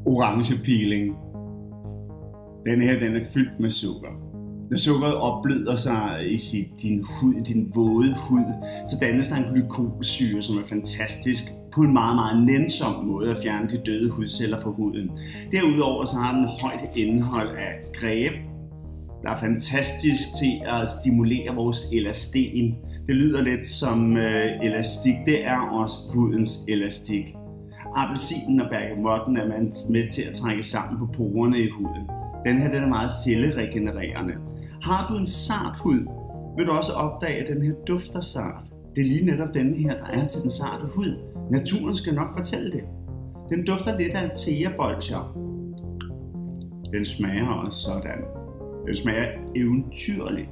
orange peeling. Den her, den er fyldt med sukker. Når sukkeret opbløder sig i din hud, din våde hud, så dannes der en glykolsyre, som er fantastisk på en meget, meget nænsom måde at fjerne de døde hudceller fra huden. Derudover så har den højt indhold af greb, der er fantastisk til at stimulere vores elasten. Det lyder lidt som elastik, det er også hudens elastik. Appelsinen og bergamotten er man med til at trække sammen på porerne i huden. Den her den er meget celleregenererende. Har du en sart hud, vil du også opdage, at den her dufter sart. Det er lige netop denne her, der er til den sarte hud. Naturen skal nok fortælle det. Den dufter lidt af teabolcher. Den smager også sådan. Den smager eventyrligt.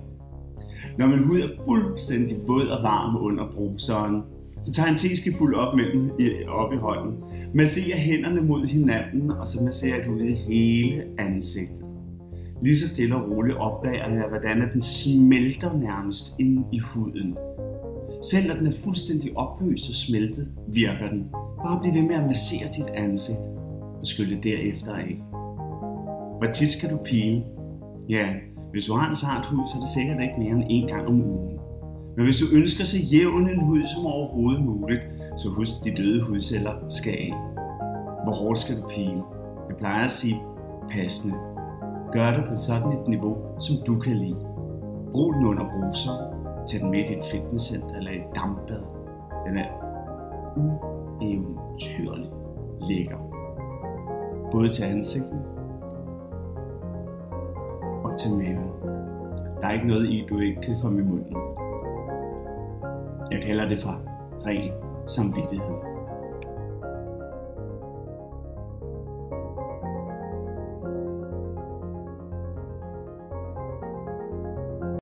Når min hud er fuldstændig våd og varm under bruseren, så tager jeg en teskefuld op i hånden. Masserer hænderne mod hinanden, og så masserer jeg det ud i hele ansigtet. Lige så stille og roligt opdager jeg, hvordan den smelter nærmest ind i huden. Selv når den er fuldstændig opløst og smeltet, virker den. Bare bliv ved med at massere dit ansigt og skylle derefter af. Hvor tit skal du pile? Ja, hvis du har en sart hud, så er det sikkert ikke mere end en gang om ugen. Men hvis du ønsker så jævn en hud som overhovedet muligt, så husk, de døde hudceller skal af. Hvor hårdt skal du pile? Jeg plejer at sige passende. Gør det på sådan et niveau, som du kan lide. Brug den under bruser. Tag den med i dit fitnesscenter eller et dampbad. Den er ueventyrligt lækker. Både til ansigtet og til maven. Der er ikke noget i, du ikke kan komme i munden. Jeg kalder det for ren samvittighed.